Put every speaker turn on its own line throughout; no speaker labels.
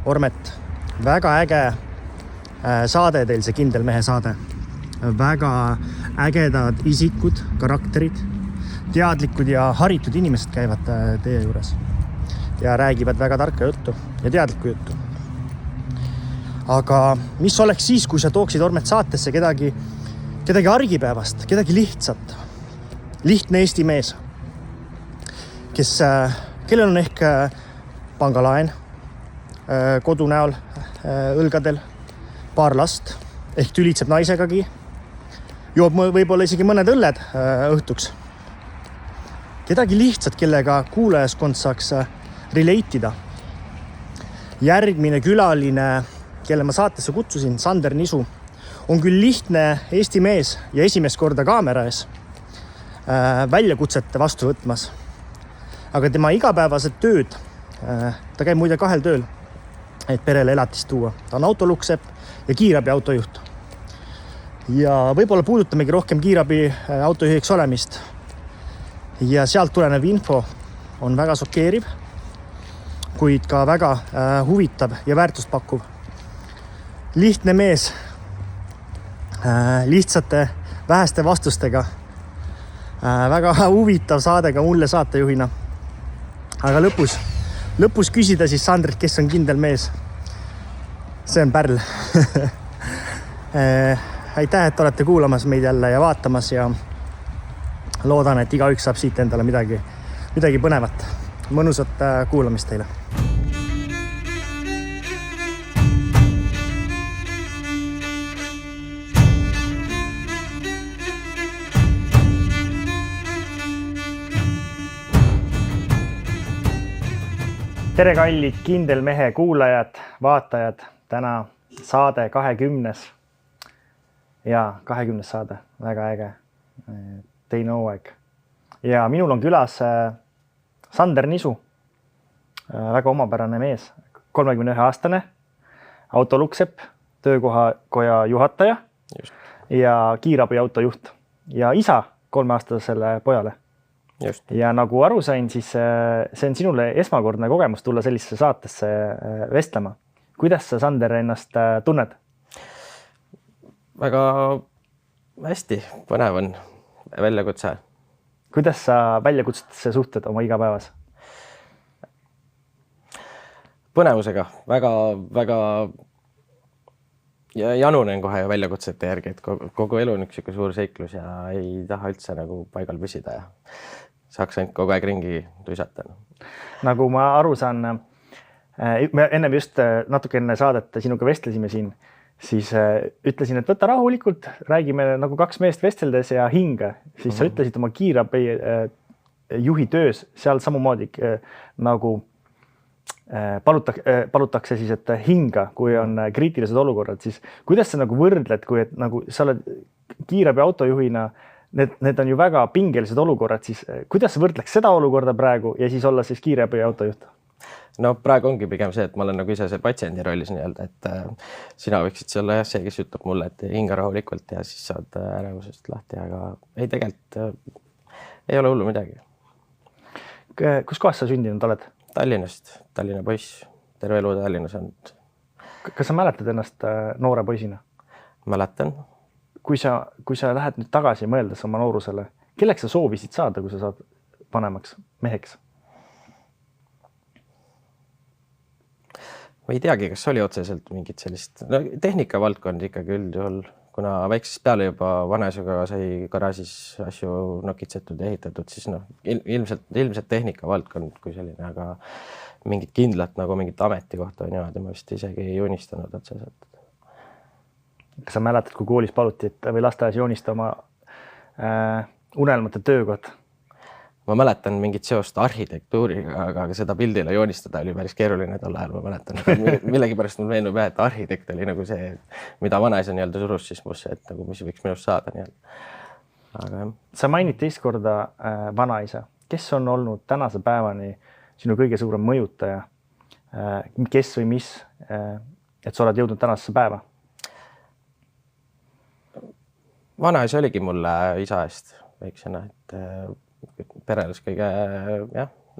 Ormet, väga äge saade teil, see Kindel mehe saade. Väga ägedad isikud, karakterid, teadlikud ja haritud inimesed käivad teie juures ja räägivad väga tarka juttu ja teadlikku juttu. Aga mis oleks siis, kui sa tooksid Ormet saatesse kedagi argipäevast, kedagi lihtsat, lihtne Eesti mees, kellel on ehk pangalaen kodu näol, õlgadel, paar last, ehk tülitseb naisegagi, joob võib-olla isegi mõned õlled õhtuks. Kedagi lihtsat, kellega kuulajaskond saaks relate'ida. Järgmine külaline, kelle ma saatesse kutsusin, Sander Nisu, on küll lihtne Eesti mees ja esimest korda kaamera ees väljakutsete vastu võtmas. Aga tema igapäevased tööd, ta käib muide 2 tööl, et perele elatist tuua. Ta on autoluksepp ja kiirabi autojuht. Ja võib-olla puudutamegi rohkem kiirabi autojuhiks olemist. Ja sealt tulenev info on väga šokeeriv, kuid ka väga huvitav ja väärtust pakkuv. Lihtne mees, lihtsate väheste vastustega, väga huvitav saade ka mulle saatejuhina. Aga lõpus küsida siis Sandrit, kes on kindel mees. See on pärl. Aitäh, et olete kuulamas meid jälle ja vaatamas ja loodan, et igaüks saab siit endale midagi põnevat. Mõnusat kuulamist teile. Tere kallid Kindel mehe kuulajad, vaatajad, täna saade 20. Ja 20. saade, väga äge, teine hooaeg. Ja minul on külas Sander Nisu, väga omapärane mees, 31-aastane, autoluksepp, töökoja juhataja ja kiirabi autojuht ja isa 3-aastasele pojale. Just. Ja nagu aru sain, siis see on sinule esmakordne kogemus tulla sellisesse saatesse vestlema. Kuidas sa, Sander, ennast tunned?
Väga hästi, põnev on väljakutse.
Kuidas sa väljakutsetesse suhted oma igapäevas?
Põnevusega, väga ja janunen kohe väljakutsete järgi, et kogu elu on üks suur seiklus ja ei taha üldse nagu paigal püsida ja saaks ainult kogu aeg ringi tuisata.
Nagu ma aru saan, me ennem just natuke enne saadet sinuga vestlesime siin, siis ütlesin, et võta rahulikult, räägime nagu 2 meest vesteldes ja hinga. Siis sa ütlesid oma kiirabi juhi töös seal samamoodi nagu palutakse siis, et hinga, kui on kriitilised olukorrad, siis kuidas sa nagu võrdled, kui et nagu sa oled kiirabi autojuhina, need on ju väga pingelised olukorrad, siis kuidas sa võrdleks seda olukorda praegu ja siis olla siis kiirabi autojuht?
No praegu ongi pigem see, et ma olen nagu ise see patsiendi rollis nii-öelda, et sina võiksid see olla see, kes ütleb mulle, et hinga rahulikult ja siis saad ärevusest lahti, aga ei tegelikult ei ole hullu midagi.
Kus kohas sa sündinud oled?
Tallinnast, Tallinna poiss, terve elu Tallinnas on.
Kas sa mäletad ennast noore poisina?
Mäletan.
Kui sa lähed nüüd tagasi mõeldes oma noorusele, kelleks sa soovisid saada, kui sa saad vanemaks meheks?
Ma ei teagi, kas oli otseselt mingit sellist tehnika valdkond ikkagi üldjuhul, kuna väiksest peale juba vanaisuga sai garaažis asju nokitsetud ja ehitatud, siis ilmselt tehnika valdkond kui selline, aga mingit kindlat nagu mingit ametikohta niimoodi ma vist isegi ei unistanud otseselt.
Kas sa mäletad, kui koolis paluti või lasteaias joonista oma unelmate töökoht?
Ma mäletan mingit seost arhitektuuriga, aga seda pildile joonistada oli päris keeruline tol ajal, ma mäletan. Millegi pärast mul meenub, et arhitekt oli nagu see, mida vanaisa nii-öelda surus siis musse, et nagu mis võiks minust saada nii-öelda. Aga
sa mainid teist korda vanaisa. Kes on olnud tänase päevani sinu kõige suurem mõjutaja? Kes või mis, et sa oled jõudnud tänasesse päeva?
Vanaisa oligi mulle isa eest väiksena, et perelis kõige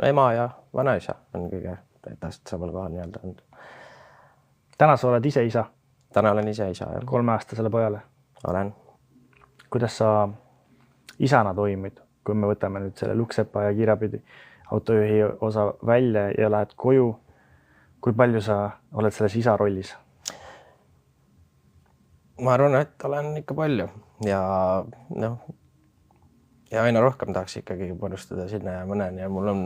ema ja vanaisa on kõige tähtsad samal kohal nii-öelda.
täna sa oled ise isa?
Täna olen ise isa, jah.
3-aastasele pojale.
Olen.
Kuidas sa isana toimid, kui me võtame nüüd selle Luksepa ja kiirabidi autojuhi osa välja ja lähed koju? Kui palju sa oled selles isa rollis?
Ma arvan, et olen ikka palju ja ja aina rohkem tahaks ikkagi panustada sinna ja mõneni ja mul on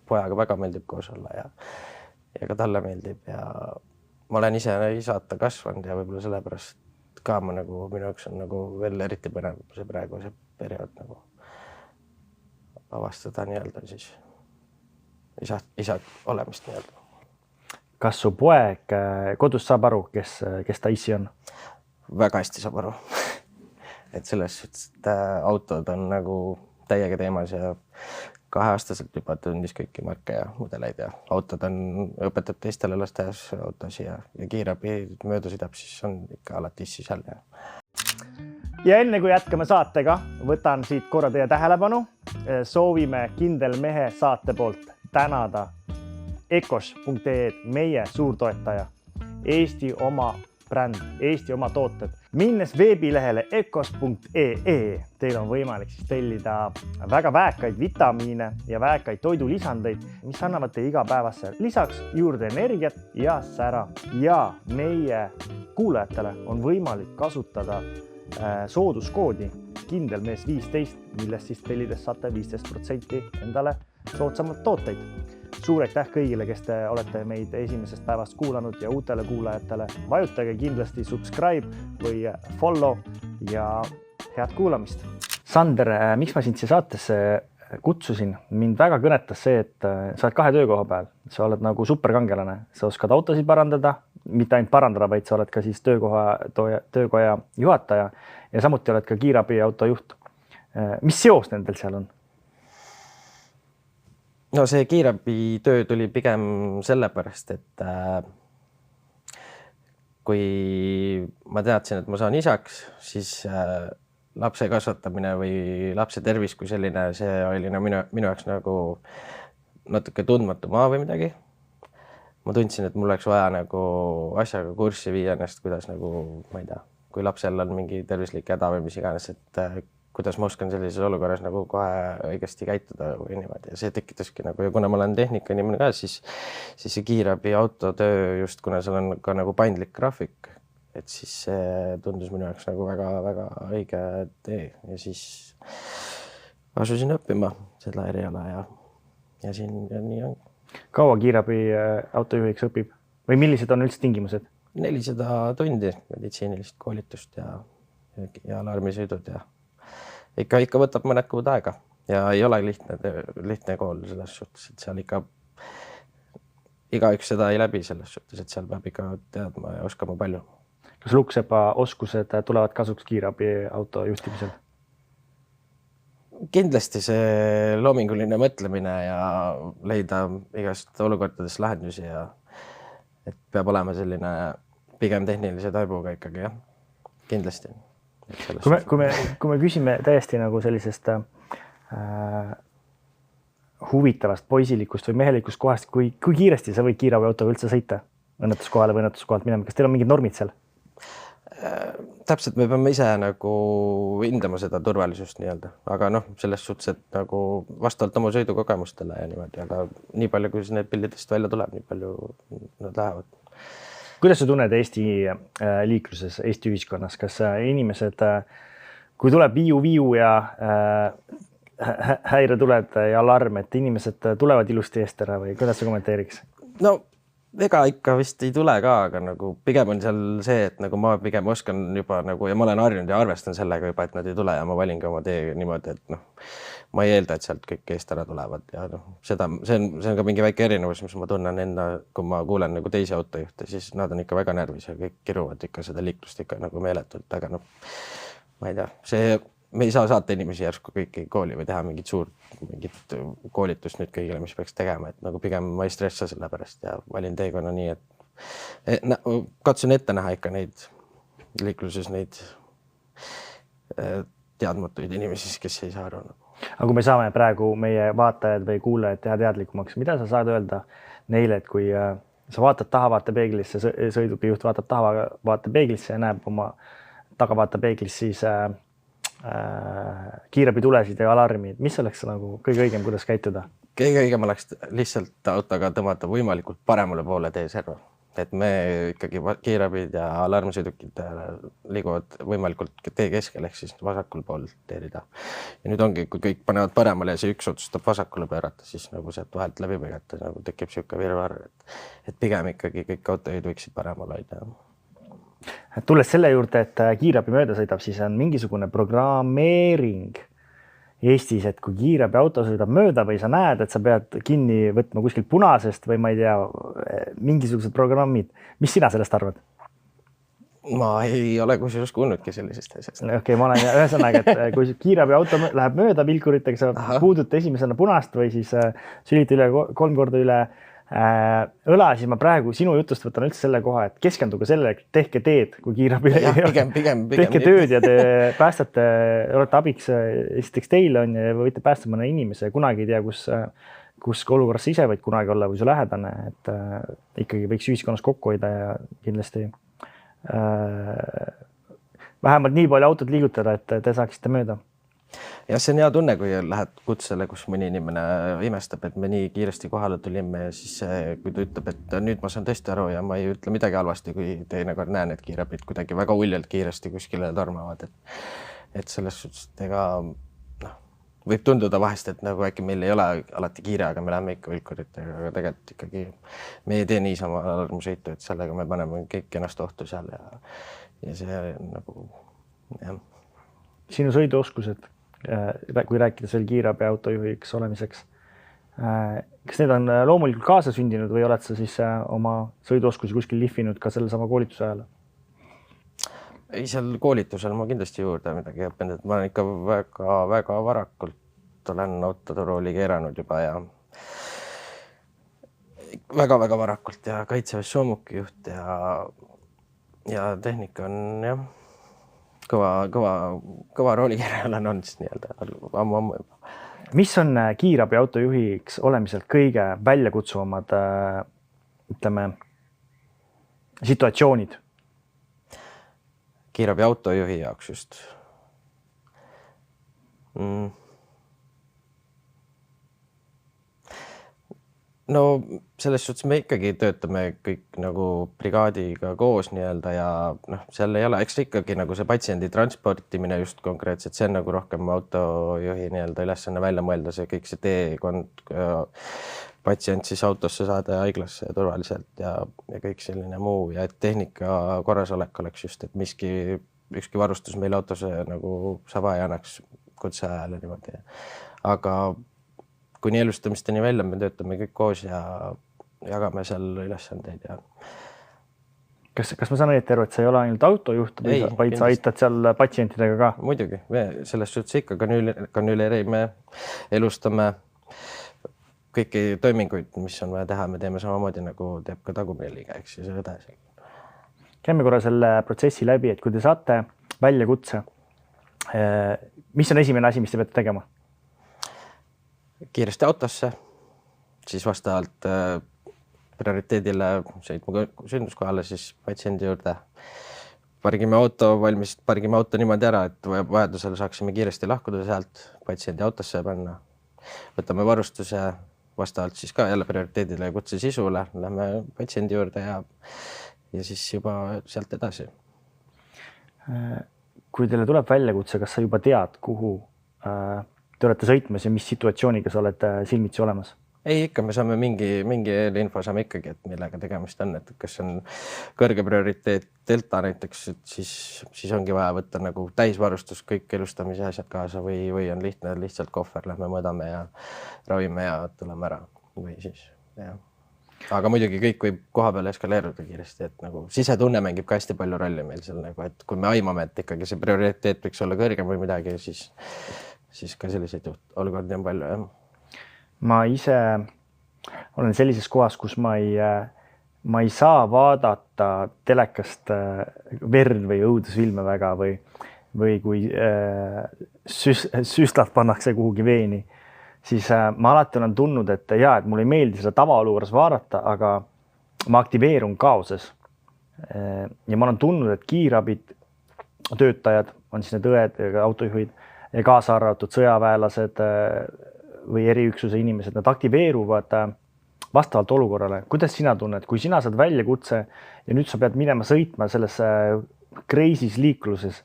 pojaga väga meeldib koos olla ja ka talle meeldib ja ma olen ise isata kasvanud ja võib-olla sellepärast ka ma nagu minu jaoks on nagu veel eriti põnev see praegu see periood nagu avastada nii-öelda siis isa olemist nii-öelda.
Kas su poeg kodus saab aru, kes ta issi on?
Väga hästi saab aru. Et selles suhtes, et autod on nagu täiega teemas ja 2-aastaselt juba tundis kõiki marke ja mudeleid ja autod õpetab teistele lasteaias autosi ja kiirabi mööda sõidab, siis on ikka alati issi seal.
Ja enne kui jätkame saatega, võtan siit korra teie tähelepanu. Soovime Kindel Mehe saate poolt tänada ecos.ee meie suurtoetaja, Eesti oma bränd, Eesti oma tooted. Minnes veebilehele ecos.ee teil on võimalik siis tellida väga väekaid vitamiine ja väekaid toidulisandeid, mis annavad teie igapäevasse lisaks juurde energiat ja sära. Ja meie kuulajatele on võimalik kasutada sooduskoodi Kindelmees 15, millest siis tellides saate 15% endale soodsamad tooteid. Suur aitäh kõigile, kes te olete meid esimesest päevast kuulanud ja uutele kuulajatele. Vajutage kindlasti subscribe või follow ja head kuulamist. Sander, miks ma sind siia saatesse kutsusin? Mind väga kõnetas see, et sa oled 2 töökoha peal. Sa oled nagu superkangelane. Sa oskad autosid parandada, mitte ainult parandada, vaid sa oled ka siis töökoja juhataja ja samuti oled ka kiirabi autojuht. Mis seos nendel seal on?
No see kiirabi töö tuli pigem sellepärast, et kui ma teadsin, et ma saan isaks, siis lapse kasvatamine või lapse tervis kui selline, see oli minu jaoks nagu natuke tundmatu maa või midagi. Ma tundsin, et mul oleks vaja nagu asjaga kurssi viia ennast, kuidas nagu, ma ei tea, kui lapsel on mingi tervislik häda või mis iganes, et kuidas ma oskan sellises olukorras nagu kohe õigesti käituda või niimoodi ja see tekitaski nagu ja kuna ma olen tehnika inimene ka, siis see kiirabi autotöö just kuna seal on ka nagu paindlik graafik, et siis see tundus minu jaoks nagu väga-väga õige tee ja siis asusin õppima seda eriala ja siin ja nii on.
Kaua kiirabi autojuhiks õpib või millised on üldse tingimused?
400 tundi meditsiinilist koolitust ja alarmisõidud ja ikka võtab mõned kuud aega ja ei ole lihtne kool selles suhtes, et seal ikka igaüks seda ei läbi selles suhtes, et seal peab ikka teadma ja oskama palju.
Kas Luksepa oskused tulevad kasuks kiirabi auto juhtimisel?
Kindlasti see loominguline mõtlemine ja leida igast olukordades lahendusi ja et peab olema selline pigem tehnilise taibuga ikkagi, jah, kindlasti.
Kui me küsime täiesti nagu sellisest huvitavast poisilikust või mehelikust kohast, kui kiiresti sa võid kiirabi autoga üldse sõita õnnetuskohale või õnnetuskohalt minema? Kas teil on mingid normid seal?
Täpselt, me peame ise nagu hindama seda turvalisust nii-öelda, aga selles suhtes, et nagu vastavalt oma sõidukogemustele ja niimoodi, aga nii palju, kui need pildidest välja tuleb, nii palju nad lähevad.
Kuidas sa tunned Eesti liikluses, Eesti ühiskonnas? Kas inimesed, kui tuleb viiu ja häiretuled ja alarm, et inimesed tulevad ilusti eest ära või kuidas sa kommenteeriks?
No ega ikka vist ei tule ka, aga nagu pigem on seal see, et nagu ma pigem oskan juba nagu ja ma olen harjunud ja arvestan sellega juba, et nad ei tule ja ma valingi oma tee niimoodi, et ma ei eelda, et sealt kõik eest ära tulevad ja see on ka mingi väike erinevus, mis ma tunnen enda, kui ma kuulen nagu teisi autojuhte, siis nad on ikka väga närvis ja kõik kiruvad ikka seda liiklust ikka nagu meeletult, aga ma ei tea, me ei saa saata inimesi järsku kõiki kooli või teha mingit koolitust nüüd kõigile, mis peaks tegema, et nagu pigem ma ei stressa selle pärast ja valin teekonna nii, et katsun ette näha ikka neid liikluses neid teadmatuid inimesi, kes ei saa aru.
Aga kui me saame praegu meie vaatajad või kuulajad teha teadlikumaks, mida sa saad öelda neile, et kui sa vaatad tahavaatepeeglisse, sõidukijuht vaatab tahavaatepeeglisse ja näeb oma tagavaatepeeglis siis kiirabitulesid ja alarmi. Mis oleks nagu kõige õigem, kuidas käituda?
Kõige õigem oleks lihtsalt autoga tõmmata võimalikult paremale poole teeserva. Et me ikkagi kiirabid ja alarmsõidukid liiguvad võimalikult tee keskel ehk siis vasakul pool teerida. Ja nüüd ongi, kui kõik panevad paremale ja see üks otsustab vasakule pöörata, siis nagu sealt vahelt läbi põigata, nagu tekib siuke virvarr, et pigem ikkagi kõik autojuhid võiksid paremal hoida.
Tulles selle juurde, et kiirabi mööda sõidab, siis on mingisugune programmeering Eestis, et kui kiirabi auto sõidab mööda või sa näed, et sa pead kinni võtma kuskilt punasest või ma ei tea, mingisugused programmid. Mis sina sellest arvad?
Ma ei ole kusjuures kuulnudki sellisest asjast.
Okei, ma olen ühesõnaga, et kui kiirabi auto läheb mööda pilkuritega, sa puudut esimesena punast või siis sülid üle 3 korda üle õla, siis ma praegu sinu jutust võtan üldse selle koha, et keskenduge selle, tehke teed, kui kiirabi
pigem.
Tehke tööd ja te päästate, olete abiks esiteks teile on ja võite päästa mõne inimese ja kunagi ei tea, kus olukorras ise võid kunagi olla või su lähedane, et ikkagi võiks ühiskonnas kokku hoida ja kindlasti vähemalt nii palju autot liigutada, et te saaksite mööda.
Ja see on hea tunne, kui lähed kutsele, kus mõni inimene imestab, et me nii kiiresti kohale tulime ja siis kui ta ütleb, et nüüd ma saan tõesti aru ja ma ei ütle midagi halvasti, kui teinekord näen, et kiirabid kuidagi väga uljalt kiiresti kuskile tormavad. Et selles suhtes, et ega võib tunduda vahest, et nagu äkki meil ei ole alati kiire, aga me läheme ikka vilkuritega, aga tegelikult ikkagi me ei tee niisama alarmsõitu, et sellega me paneme kõik ennast ohtu seal ja see nagu, jah.
Sinu sõiduoskused, kui rääkides veel kiirabi autojuhiks olemiseks, kas need on loomulikult kaasa sündinud või oled sa siis oma sõiduoskusi kuskil lihvinud ka selle sama koolituse ajal?
Ei, seal koolitusel ma kindlasti juurde midagi õppinud, et ma olen ikka väga varakult olen autoturuuli keeranud juba ja väga varakult ja kaitseväes soomukijuht ja tehnika on jah, kõva roolikeeraja olen olnud siis nii-öelda ammu juba.
Mis on kiirabi autojuhiks olemiselt kõige väljakutsuvamad, ütleme, situatsioonid?
Kiirabi autojuhi jaoks just. No selles suhtes me ikkagi töötame kõik nagu brigaadiga koos nii-öelda ja seal ei ole, eks ikkagi nagu see patsiendi transportimine just konkreetselt, see on nagu rohkem autojuhi nii-öelda ülesanne välja mõelda, see kõik see teekond, patsient siis autosse saada haiglasse turvaliselt ja kõik selline muu ja et tehnika korrasolek oleks just, et ükski varustus meil autos nagu sava ei annaks kutse ajal ja niimoodi. Aga kuni elustamisteni välja me töötame kõik koos ja jagame seal ülesandeid ja.
Kas ma saan õieti aru, et sa ei ole ainult autojuht, vaid sa aitad seal patsientidega ka?
Muidugi, me selles suhtes ikka kanüleerime, elustame kõiki toiminguid, mis on vaja teha, me teeme samamoodi nagu teeb ka tagumine liige, eks ja selle edasi.
Käime korra selle protsessi läbi, et kui te saate väljakutse, mis on esimene asi, mis te peate tegema?
Kiiresti autosse, siis vastavalt prioriteedile sõitma sündmuskohale siis patsiendi juurde. Pargime auto niimoodi ära, et vajadusel saaksime kiiresti lahkuda sealt patsiendi autosse panna. Võtame varustuse vastavalt siis ka jälle prioriteedile ja kutse sisule, lähme patsiendi juurde ja siis juba sealt edasi.
Kui teile tuleb väljakutse, kas sa juba tead, kuhu te olete sõitmas ja mis situatsiooniga sa oled silmitsi olemas?
Ei, ikka me saame mingi info saame ikkagi, et millega tegemist on, et kas on kõrge prioriteet delta näiteks, et siis ongi vaja võtta nagu täisvarustus, kõik elustamise asjad kaasa või on lihtsalt kohver, lähme mõõdame ja ravime ja tuleme ära või siis, jah. Aga muidugi kõik võib koha peale eskaleeruda kiiresti, et nagu sisetunne mängib ka hästi palju rolli meil seal nagu, et kui me aimame, et ikkagi see prioriteet võiks olla kõrgem või midagi, siis ka selliseid olukordi on palju, jah.
Ma ise olen sellises kohas, kus ma ei saa vaadata telekast verd või õudusfilme väga või kui süstlad pannakse kuhugi veeni, siis ma alati olen tundnud, et mulle ei meeldi seda tavaolukorras vaadata, aga ma aktiveerun kaoses. Ja ma olen tundnud, et kiirabid töötajad, on siis need õed ja autojuhid ja kaasa arvatud sõjaväelased või eriüksuse inimesed, nad aktiveeruvad vastavalt olukorrale. Kuidas sina tunned, kui sina saad väljakutse ja nüüd sa pead minema sõitma selles kreisis liikluses,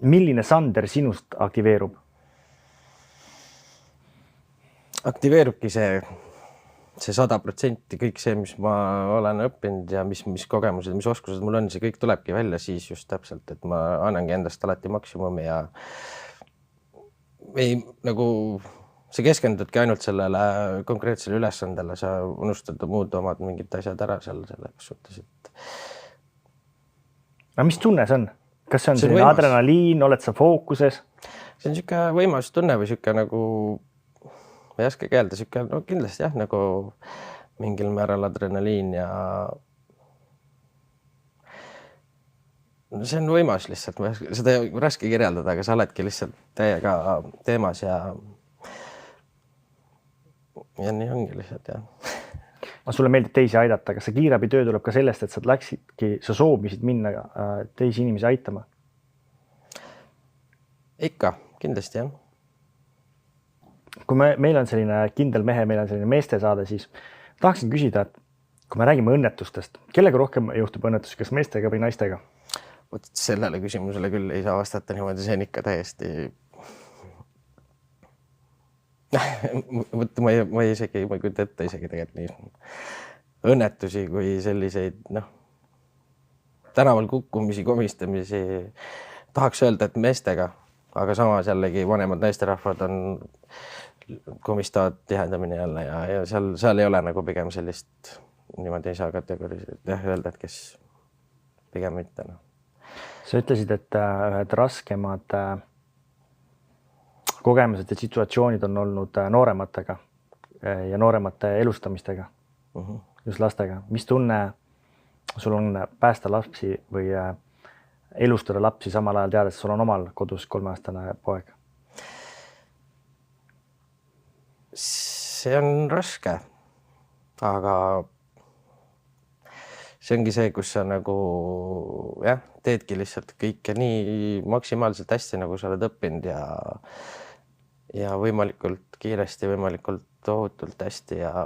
milline Sander sinust aktiveerub?
Aktiveerubki see 100%, kõik see, mis ma olen õppinud ja mis kogemused, mis oskused mul on, see kõik tulebki välja siis just täpselt, et ma annangi endast alati maksimumi ja ei nagu sa keskendudki ainult sellele konkreetsele ülesandele, sa unustad muud omad mingid asjad ära seal selles suhtes, et.
Aga mis tunne see on? Kas see on selline adrenaliin, oled sa fookuses?
See on siuke võimalustunne või siuke nagu ma ei oska keelda, siuke, no kindlasti jah, nagu mingil määral adrenaliin ja see on võimas lihtsalt, seda ei raske kirjeldada, aga sa oledki lihtsalt täiega teemas ja nii ongi lihtsalt jah.
Sulle meeldib teisi aidata, aga see kiirabitöö tuleb ka sellest, et sa soovisid minna teisi inimesi aitama?
Ikka, kindlasti jah.
Kui meil on selline kindel mehe, meil on selline meestesaade, siis tahaksin küsida, et kui me räägime õnnetustest, kellega rohkem juhtub õnnetus, kas meestega või naistega?
Võt sellele küsimusele küll ei saa vastata niimoodi, see on ikka täiesti ma ei kujuta ette isegi tegelikult nii õnnetusi kui selliseid, tänaval kukkumisi, komistamisi tahaks öelda, et meestega, aga samas jällegi vanemad naisterahvad on komistavad tihedamini jälle ja seal ei ole nagu pigem sellist niimoodi ei saa kategoriseerida öelda, et kes pigem mitte.
Sa ütlesid, et ühed raskemad kogemused ja situatsioonid on olnud noorematega ja nooremate elustamistega, just lastega. Mis tunne sul on päästa lapsi või elustada lapsi samal ajal teades, sul on omal kodus 3-aastane poeg?
See on raske, aga see ongi see, kus sa nagu teedki lihtsalt kõike nii maksimaalselt hästi, nagu sa oled õppinud ja võimalikult kiiresti, võimalikult tohutult hästi ja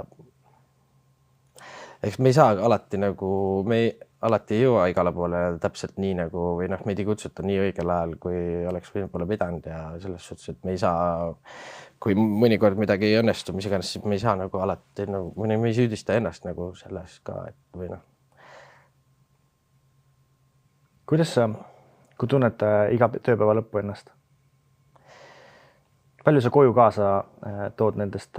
eks me ei saa alati nagu, me alati ei jõua igale poole täpselt nii nagu või meid ei kutsuta nii õigel ajal, kui oleks võib-olla pidanud ja selles suhtes, et me ei saa, kui mõnikord midagi ei õnnestu, mis iganes, siis me ei saa nagu alati, me ei süüdista ennast nagu selles ka, et või .
Kuidas sa, kui tunned iga tööpäeva lõppu ennast? Palju sa koju kaasa tood nendest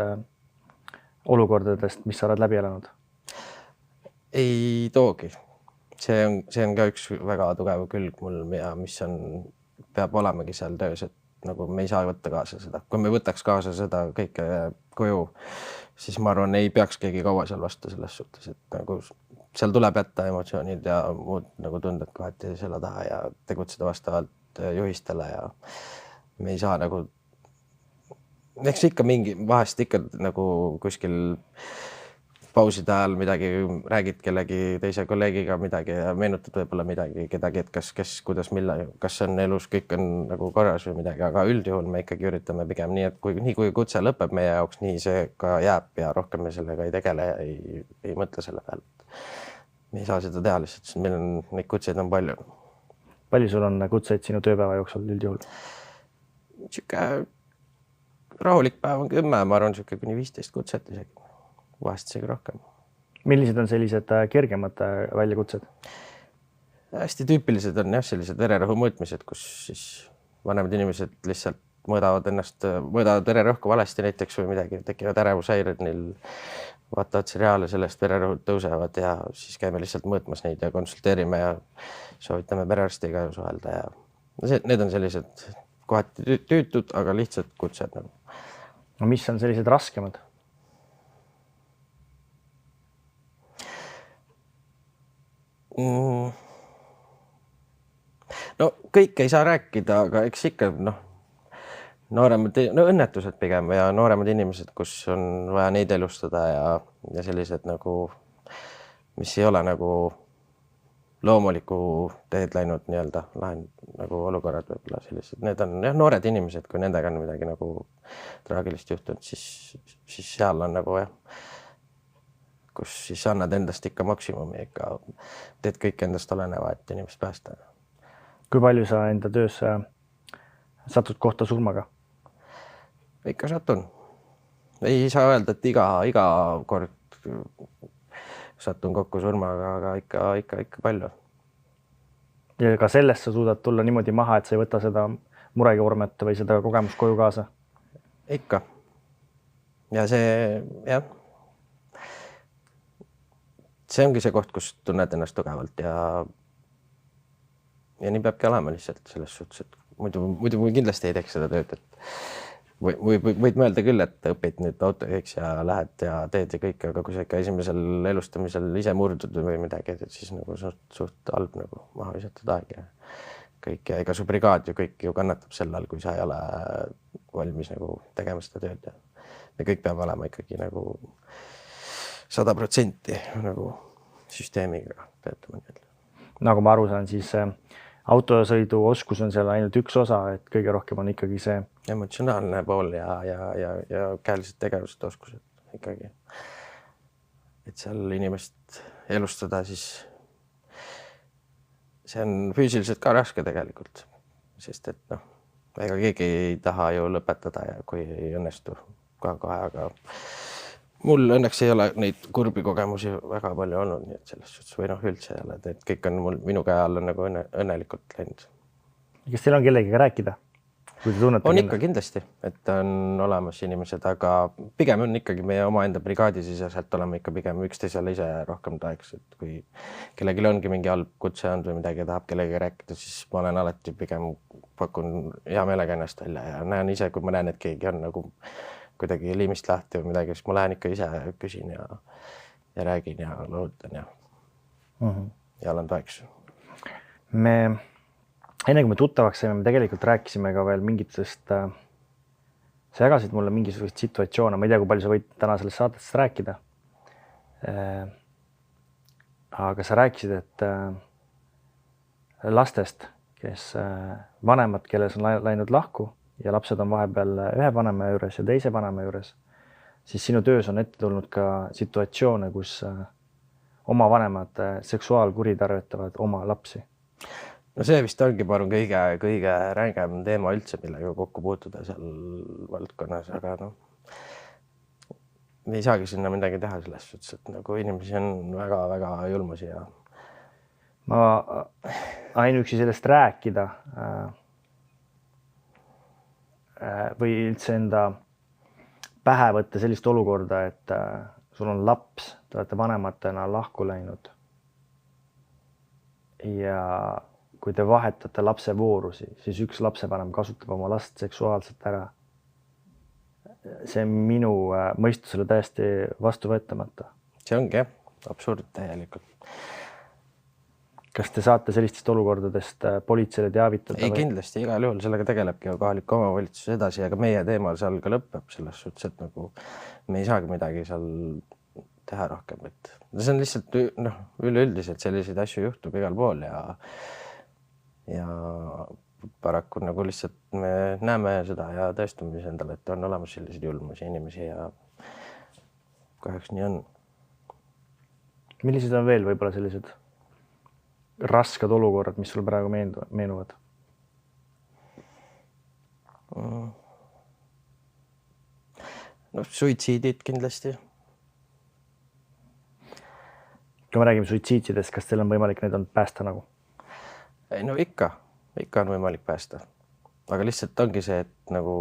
olukordadest, mis sa oled läbi elanud?
Ei toogi. See on ka üks väga tugev külg mul ja mis peab olemagi seal töös, et nagu me ei saa võtta kaasa seda. Kui me võtaks kaasa seda kõike koju, siis ma arvan, ei peaks keegi kaua seal vastu selles suhtes, et nagu seal tuleb jätta emotsioonid ja muud nagu tunded kohati selle taha ja tegutseda vastavalt juhistele ja me ei saa nagu, eks ikka vahest ikka nagu kuskil pauside ajal midagi räägid kellegi teise kolleegiga midagi ja meenutad võib-olla midagi kedagi, et kes, kuidas, kas on elus, kõik on nagu korras või midagi, aga üldjuhul me ikkagi üritame pigem nii, et kui kutse lõpeb meie jaoks, nii see ka jääb ja rohkem me sellega ei tegele ja ei mõtle selle peale. Me ei saa seda teha lihtsalt, sest meil on neid kutseid on palju.
Palju sul on kutseid sinu tööpäeva jooksul üldjuhul?
Siuke rahulik päev on 10, ma arvan, siuke kuni 15 kutset isegi. Vahest isegi rohkem.
Millised on sellised kergemad väljakutsed?
Hästi tüüpilised on jah, sellised vererõhu mõõtmised, kus siis vanemad inimesed lihtsalt mõõdavad vererõhku valesti näiteks või midagi, tekivad ärevushäired, neil vaatavad seriaale, sellest vererõhud tõusevad ja siis käime lihtsalt mõõtmas neid ja konsulteerime ja soovitame perearstiga suhelda ja need on sellised kohati tüütud, aga lihtsalt kutsed.
No mis on sellised raskemad?
No kõik ei saa rääkida, aga eks ikka õnnetused pigem ja nooremad inimesed, kus on vaja neid elustada ja sellised nagu mis ei ole nagu loomuliku teed läinud nii-öelda nagu olukorrad võib-olla sellised. Need on jah, noored inimesed, kui nendega on midagi nagu traagilist juhtunud, siis seal on nagu jah, kus siis annad endast ikka maksimumi, ikka teed kõik endast oleneva, et inimest päästa.
Kui palju sa enda töös satud kohta surmaga?
Ikka satun. Ei saa öelda, et iga kord satun kokku surmaga, aga ikka palju.
Ja ka sellest sa suudad tulla niimoodi maha, et sa ei võta seda murekoormet või seda kogemust koju kaasa?
Ikka. Ja see, jah. See ongi see koht, kus tunned ennast tugevalt ja nii peabki olema lihtsalt selles suhtes, et muidu kindlasti ei teeks seda tööd, et võid mõelda küll, et õpid nüüd autojuhiks ja lähed ja teed ja kõik, aga kui sa ikka esimesel elustamisel ise murdud või midagi, et siis nagu suht halb nagu maha visatud aeg ja kõik ja ega su brigaad ju kõik ju kannatab sel all, kui sa ei ole valmis nagu tegema seda tööd ja kõik peab olema ikkagi nagu 100% nagu süsteemiga töötama.
Nagu ma aru saan, siis autosõidu oskus on seal ainult üks osa, et kõige rohkem on ikkagi see
emotsionaalne pool ja käelised tegevused, oskused ikkagi. Et seal inimest elustada, siis see on füüsiliselt ka raske tegelikult, sest et ega keegi ei taha ju lõpetada ja kui ei õnnestu kohe, aga mul õnneks ei ole neid kurbi kogemusi väga palju olnud, nii et selles suhtes või üldse ei ole, et kõik on minu käe all nagu õnnelikult läinud.
Kas teil on kellegiga rääkida? Kui te tunnete
on ikka kindlasti, et on olemas inimesed, aga pigem on ikkagi meie omaenda brigaadi siseselt oleme ikka pigem üksteisele ise rohkem toeks, et kui kellelgi ongi mingi halb kutse olnud või midagi ja tahab kellegagi rääkida, siis ma olen alati pigem pakun hea meelega ennast välja ja näen ise, kui ma näen, et keegi on nagu kuidagi liimist lahti või midagi, siis ma lähen ikka ise küsin ja räägin ja lohutan ja olen toeks.
Enne kui me tuttavaks saime, me tegelikult rääkisime ka veel mingitest, sa jagasid mulle mingisugust situatsioone, ma ei tea, kui palju sa võid täna sellest saatest rääkida. Aga sa rääkisid, et lastest, kes vanemad, kelles on läinud lahku ja lapsed on vahepeal ühe vanema juures ja teise vanema juures, siis sinu töös on ette tulnud ka situatsioone, kus oma vanemad seksuaalkuritarvitavad oma lapsi.
No see vist ongi, ma arvan, kõige rängem teema üldse, millega kokku puutuda seal valdkonnas, aga me ei saagi sinna midagi teha selles suhtes, et nagu inimesi on väga-väga julmusi ja
ma ainuüksi sellest rääkida või üldse enda pähe võtta sellist olukorda, et sul on laps, te olete vanematena lahku läinud ja kui te vahetate lapse voorusi, siis üks lapsevanem kasutab oma last seksuaalselt ära. See on minu mõistusele täiesti vastuvõetamata.
See ongi jah, absurd täielikult.
Kas te saate sellistest olukordadest politseile teavitada?
Ei, kindlasti igal juhul sellega tegelebki kohalik omavalitsus edasi, aga meie teema seal ka lõpeb selles suhtes, et nagu me ei saagi midagi seal teha rohkem. Et see on lihtsalt üleüldiselt selliseid asju juhtub igal pool ja paraku nagu lihtsalt me näeme seda ja tõestame endale, et on olemas selliseid julmusi inimesi ja kahjuks nii on.
Millised on veel võib-olla sellised rasked olukorrad, mis sul praegu meenuvad?
Suitsiidid kindlasti.
Kui me räägime suitsiididest, kas teil on võimalik need on päästa nagu?
Ei, ikka on võimalik päästa. Aga lihtsalt ongi see, et nagu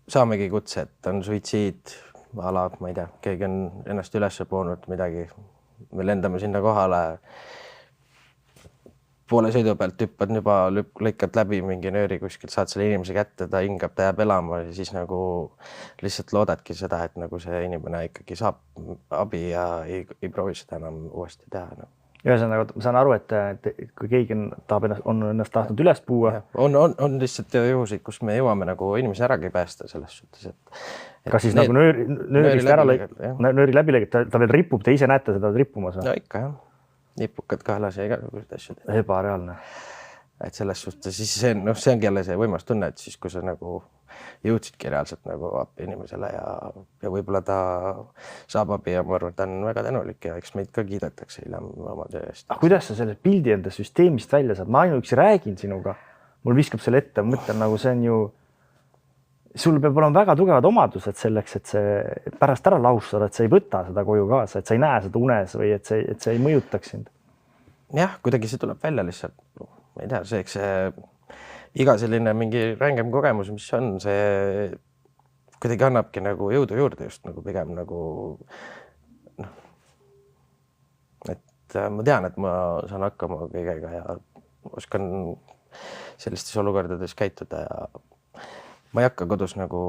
saamegi kutse, et on suitsiid, ma ei tea, keegi on ennast üles poonud midagi. Me lendame sinna kohale, poole sõidu pealt hüppad juba, lõikad läbi mingi nööri kuskilt, saad selle inimese kätte, ta hingab, ta jääb elama ja siis nagu lihtsalt loodadki seda, et nagu see inimene ikkagi saab abi ja ei proovi seda enam uuesti teha.
Ühesõnaga, ma saan aru, et kui keegi on ennast tahtnud üles puua.
On lihtsalt juhusid, kus me jõuame nagu inimese äragi päästa selles suhtes,
kas siis nagu nöörist ära nööri läbi lõigata, ta veel ripub, te ise näete seda rippumas?
No ikka jah, nipukad kaelas ja igasuguseid asju.
Ebareaalne.
Et selles suhtes, siis see ongi jälle see võimas tunne, et siis kui sa nagu jõudsidki reaalselt nagu appi inimesele ja võib-olla ta saab abi ja ma arvan, et ta on väga tänulik ja eks meid ka kiidetakse hiljem oma töö eest.
Kuidas sa selle pildi enda süsteemist välja saad? Ma ainuüksi räägin sinuga, mul viskab selle ette, mõtlen nagu see on ju, sul peab olema väga tugevad omadused selleks, et see pärast ära laustada, et sa ei võta seda koju kaasa, et sa ei näe seda unes või et see ei mõjutaks sind.
Jah, kuidagi see tuleb välja lihtsalt. Ma ei tea, see iga selline mingi rängem kogemus, mis on, see kuidagi annabki nagu jõudu juurde just nagu pigem nagu et ma tean, et ma saan hakkama kõigega ja oskan sellistes olukordades käituda ja ma ei hakka kodus nagu,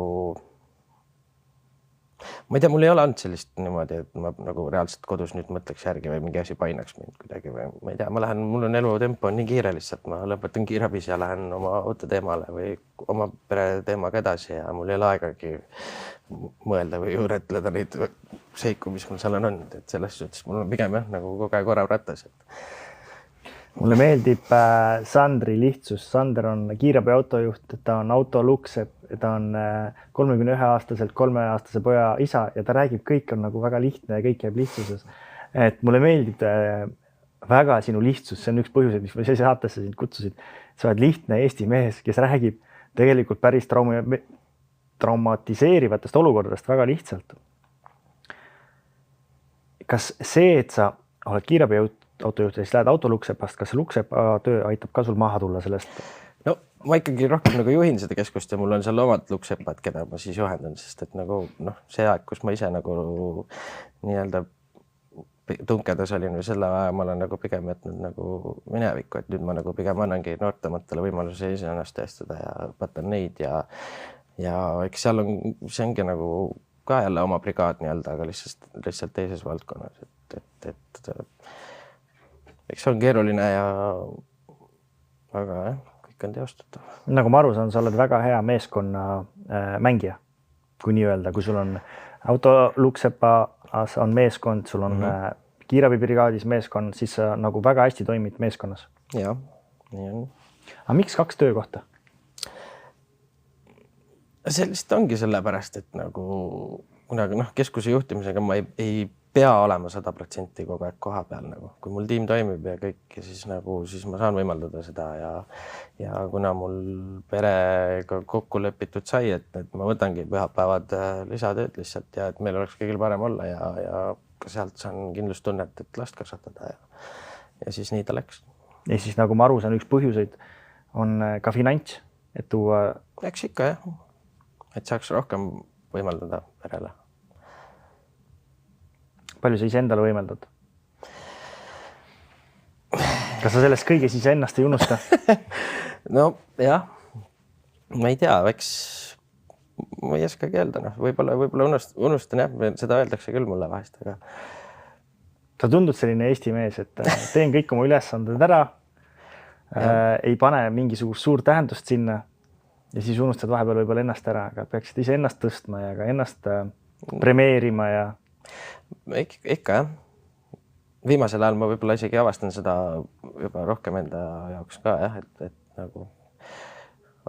ma ei tea, mul ei ole olnud sellist niimoodi, et ma nagu reaalselt kodus nüüd mõtleks järgi või mingi asi painaks mind kuidagi või ma ei tea, ma lähen, mul on elutempo on nii kiire lihtsalt, ma lõpetan kiirabis ja lähen oma autoteemale või oma pere teemaga edasi ja mul ei ole aegagi mõelda või juuretleda neid seiku, mis mul seal on olnud, et selles suhtes mul on pigem jah, nagu kogu aeg orav rattas, et
mulle meeldib Sandri lihtsus. Sander on kiirabi autojuht, ta on autoluksepp, ta on 31-aastaselt 3-aastase poja isa ja ta räägib, kõik on nagu väga lihtne ja kõik jääb lihtsuses. Et mulle meeldib väga sinu lihtsus, see on üks põhjus, mis me saatesse sind kutsusid. Sa oled lihtne Eesti mees, kes räägib tegelikult päris traumatiseerivatest olukordadest väga lihtsalt. Kas see, et sa oled kiirabi autojuht ja siis lähed autoluksepast, kas see luksepa töö aitab ka sul maha tulla sellest?
No ma ikkagi rohkem nagu juhin seda keskust ja mul on seal omad luksepad, keda ma siis juhendan, sest et nagu see aeg, kus ma ise nagu nii-öelda tunkedas olin või selle aja ma olen nagu pigem jätnud nagu minevikku, et nüüd ma nagu pigem annangi noortematele võimaluse ise ennast tõestada ja õpetan neid ja eks seal on, see ongi nagu ka jälle oma brigaad nii-öelda, aga lihtsalt teises valdkonnas, et eks on keeruline ja aga jah, kõik on teostatav.
Nagu ma aru saan, sa oled väga hea meeskonna mängija, kui nii öelda, kui sul on autoluksepas on meeskond, sul on kiirabibrigaadis meeskond, siis sa nagu väga hästi toimid meeskonnas.
Jah, nii on.
Aga miks 2 töökohta?
See lihtsalt ongi sellepärast, et nagu kunagi keskuse juhtimisega ma ei pea olema 100% kogu aeg koha peal nagu. Kui mul tiim toimib ja kõik, siis ma saan võimaldada seda ja kuna mul perega kokku lepitud sai, et ma võtangi pühapäevad lisatööd lihtsalt ja et meil oleks kõigil parem olla ja ka sealt saan kindlustunnet, et last kasvatada ja siis nii ta läks.
Ja siis nagu ma aru saan, üks põhjuseid on ka finants, et tuua...
Eks ikka jah, et saaks rohkem võimaldada perele.
Palju sa ise endale võimeldad? Kas sa sellest kõiges ise ennast ei unusta?
No jah, ma ei tea, eks ma ei oskagi öelda, võib-olla unustan jah, seda öeldakse küll mulle vahest, aga
sa tundud selline Eesti mees, et teen kõik oma ülesanded ära, ei pane mingisugust suurt tähendust sinna ja siis unustad vahepeal võib-olla ennast ära, aga peaksid ise ennast tõstma ja ka ennast premeerima ja
ikka jah. Viimasel ajal ma võib-olla isegi avastan seda juba rohkem enda jaoks ka jah, et nagu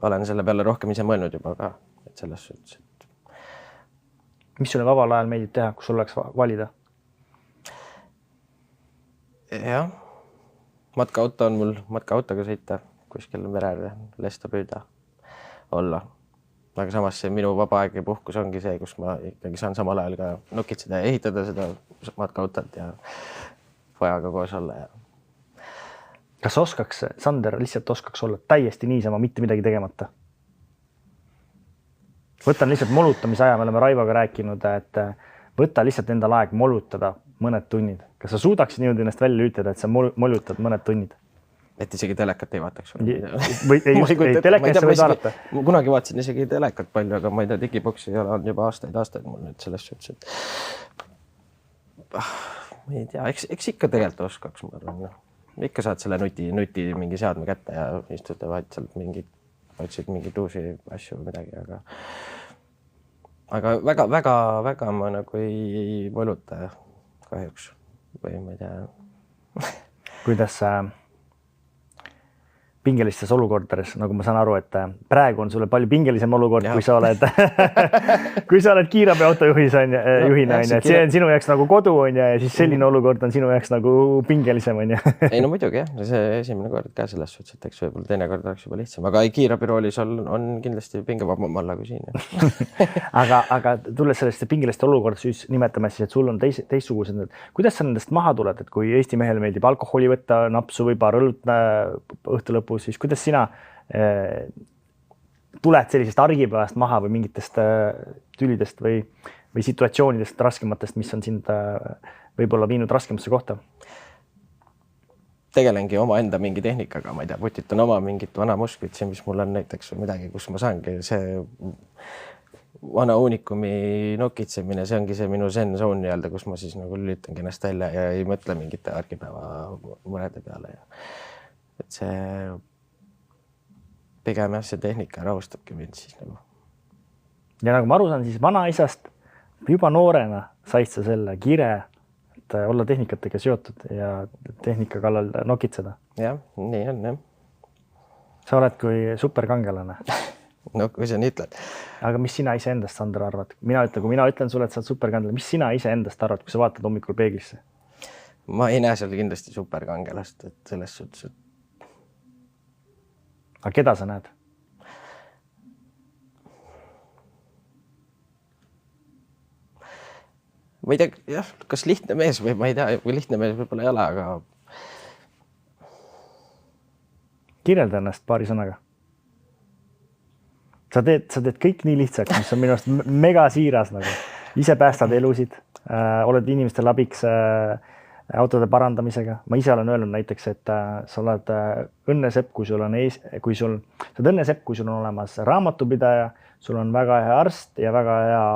olen selle peale rohkem ise mõelnud juba ka, et selles suhtes.
Mis sulle vabal ajal meeldib teha, kus sul oleks valida?
Jah, matkaauto on mul, matkaautoga sõita kuskil mere lesta püüda olla. Aga samas see minu vaba aeg ja puhkus ongi see, kus ma ikkagi saan samal ajal ka nokitseda ja ehitada seda matkaautot ja pojaga koos olla.
Kas oskaks, Sander lihtsalt oskaks olla täiesti niisama, mitte midagi tegemata? Võtan lihtsalt molutamise aja, me oleme Raivoga rääkinud, et võta lihtsalt endal aeg molutada mõned tunnid. Kas sa suudaksid niimoodi ennast välja lüütada, et sa molutad mõned tunnid?
Et isegi telekat ei vaataks.
Või ei telekasse võid vaadata.
Kunagi vaatasin isegi telekat palju, aga ma ei tea, digiboksi ei ole juba aastaid mul nüüd selles suhtes, et ma ei tea, eks ikka tegelikult oskaks, ma arvan. Ikka saad selle nuti mingi seadme kätte ja istud ja vaid sealt otsid mingeid uusi asju või midagi, aga aga väga ma nagu ei võluta kahjuks või ma ei tea.
Kuidas pingelistes olukordades, nagu ma saan aru, et praegu on sulle palju pingelisem olukord, kui sa oled, kui sa oled kiirabiauto juhina, et see on sinu jaoks nagu kodu on ja siis selline olukord on sinu jaoks nagu pingelisem on ja.
Ei no muidugi jah, see esimene kord ka selles suhtes, et eks võib-olla teine kord oleks juba lihtsam, aga kiirabiroolis on kindlasti pingevabam olla kui siin.
aga tulles sellest pingelist olukorda, siis nimetame siis, et sul on teistsugused. Kuidas sa nendest maha tuled, et kui Eesti mehele meeldib alkoholi võtta, napsu või paar õlut õhtu lõpus, siis kuidas sina tuled sellisest argipäevast maha või mingitest tülidest või situatsioonidest raskematest, mis on sind võib-olla viinud raskemasse kohta?
Tegelengi omaenda mingi tehnikaga, ma ei tea, putitan oma mingit vana muskvitsi, mis mul on näiteks või midagi, kus ma saangi see vana unikumi nokitsemine, see ongi see minu zen zone nii-öelda, kus ma siis nagu lülitangi ennast välja ja ei mõtle mingite argipäeva murede peale. Et see pigem jah, see tehnika rahustabki mind siis nagu.
Ja nagu ma aru saan, siis vanaisast juba noorena said sa selle kire, et olla tehnikatega seotud ja tehnika kallal nokitseda.
Jah, nii on jah.
Sa oled kui superkangelane.
No kui sa nii ütled.
Aga mis sina ise endast, Sander, arvad? Kui mina ütlen sulle, et sa oled superkangelane, mis sina ise endast arvad, kui sa vaatad hommikul peeglisse?
Ma ei näe seal kindlasti superkangelast, et selles suhtes, et
aga keda sa näed?
Ma ei tea, jah, kas lihtne mees või ma ei tea, kui lihtne mees võib-olla ei ole, aga
kirjelda ennast paari sõnaga. Sa teed kõik nii lihtsaks, mis on minu arust mega siiras nagu. Ise päästad elusid, oled inimestel abiks autode parandamisega. Ma ise olen öelnud näiteks, et sa oled õnnesepp, kui sul on olemas raamatupidaja, sul on väga hea arst ja väga hea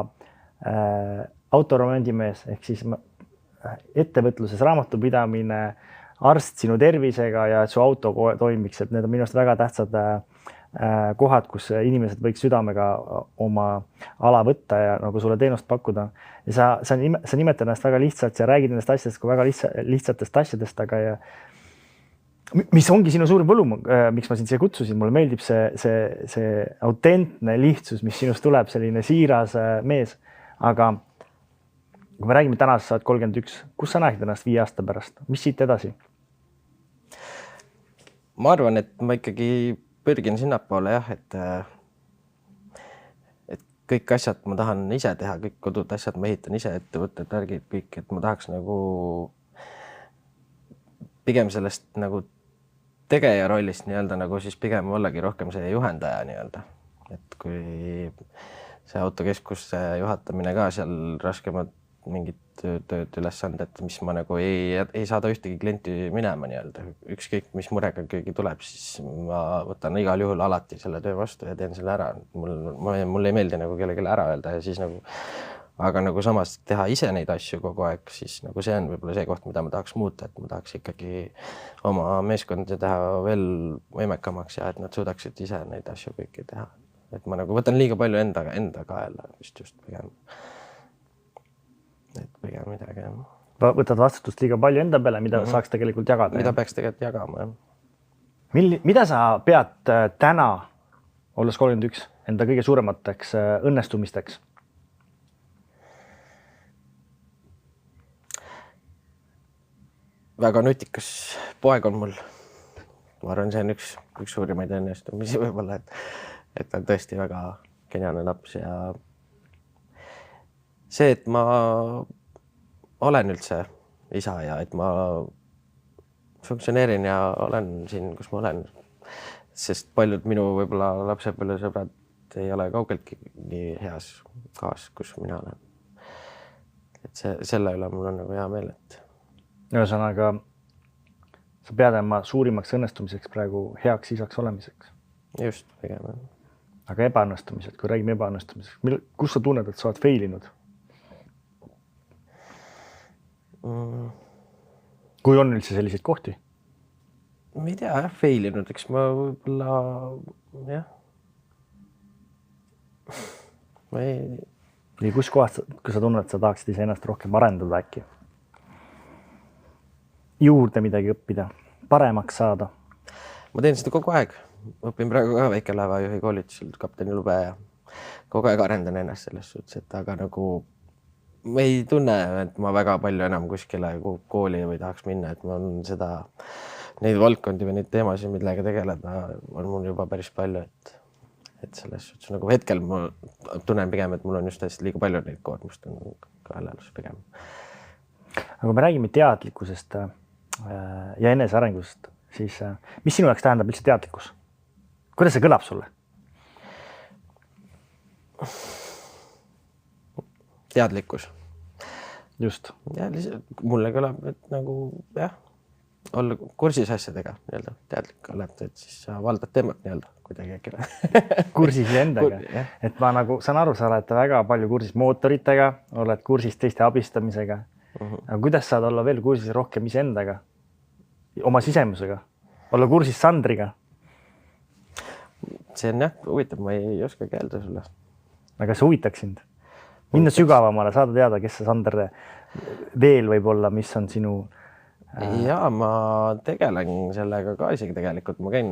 autoremondimees, ehk siis ettevõtluses raamatupidamine, arst sinu tervisega ja et su auto toimiks, et need on minu arust väga tähtsad kohad, kus inimesed võiks südamega oma ala võtta ja nagu sulle teenust pakkuda. Ja sa nimetad ennast väga lihtsalt ja räägid nendest asjadest kui väga lihtsatest asjadest, aga mis ongi sinu suurim võlu, miks ma sind siia kutsusin, mulle meeldib see autentne lihtsus, mis sinust tuleb, selline siiras mees, aga kui me räägime täna, sa oled 31, kus sa näeksid ennast 5 aasta pärast? Mis siit edasi?
Ma arvan, et ma ikkagi pürgin sinnapoole jah, et kõik asjad ma tahan ise teha, kõik kodud asjad ma ehitan ise, ettevõtted, värgid, kõik, et ma tahaks nagu pigem sellest nagu tegeja rollist nii-öelda nagu siis pigem ollagi rohkem see juhendaja nii-öelda, et kui see autokeskusse juhatamine ka seal raskemad mingid tööd ülesanded, mis ma nagu ei saada ühtegi klienti minema nii-öelda. Ükskõik, mis murega keegi tuleb, siis ma võtan igal juhul alati selle töö vastu ja teen selle ära. Mul ei meeldi nagu kellelegi ära öelda ja siis nagu, aga nagu samas teha ise neid asju kogu aeg, siis nagu see on võib-olla see koht, mida ma tahaks muuta, et ma tahaks ikkagi oma meeskonda teha veel võimekamaks ja et nad suudaksid ise neid asju kõiki teha. Et ma nagu võtan liiga palju enda kaela just pigem. Et pigem midagi.
Võtad vastutust liiga palju enda peale, mida saaks tegelikult jagada.
Mida peaks tegelikult jagama, jah.
Mida sa pead täna, olles 31, enda kõige suuremateks õnnestumisteks?
Väga nutikas poeg on mul. Ma arvan, see on üks suurimaid õnnestumisi võib-olla, et on tõesti väga geniaalne laps ja see, et ma olen üldse isa ja et ma funktsioneerin ja olen siin, kus ma olen, sest paljud minu võib-olla lapsepõlvesõbrad ei ole kaugeltki nii heas kohas, kus mina olen. Et selle üle mul on nagu hea meel, et
ühesõnaga, sa pead oma suurimaks õnnestumiseks praegu heaks isaks olemiseks.
Just, pigem.
Aga ebaõnnestumised, kui räägime ebaõnnestumiseks, kus sa tunned, et sa oled failinud? Kui on üldse selliseid kohti?
Ma ei tea, failinud, eks ma võib-olla, jah. Ma ei
või kus kohas, kui sa tunned, et sa tahaksid iseennast rohkem arendada äkki? Juurde midagi õppida, paremaks saada?
Ma teen seda kogu aeg. Õpin praegu ka väikelaevajuhi koolitusel kapteni lube ja kogu aeg arendan ennast selles suhtes, et aga nagu ma ei tunne, et ma väga palju enam kuskile kooli või tahaks minna, et ma on seda, neid valdkondi või neid teemasid, millega tegeleda, on mul juba päris palju, et selles suhtes nagu hetkel ma tunnen pigem, et mul on just hästi liiga palju neid koormust on kaelelus pigem.
Aga me räägime teadlikkusest ja enesearengust, siis mis sinu jaoks tähendab üldse teadlikkus? Kuidas see kõlab sulle?
Teadlikkus.
Just.
Ja mulle kõlab, et nagu jah, olla kursis asjadega nii-öelda teadlik oled, et siis sa valdad teemat nii-öelda kuidagi äkki.
Kursis endaga. Et ma nagu saan aru, sa oled väga palju kursis mootoritega, oled kursis teiste abistamisega. Aga kuidas saad olla veel kursis rohkem iseendaga, oma sisemusega, olla kursis Sandriga?
See on jah, huvitav, ma ei oska keelda sulle.
Aga see huvitaks sind? Minna sügavamale, saada teada, kes see Sander veel võib olla, mis on sinu...
Ja ma tegelen sellega ka isegi tegelikult. Ma käin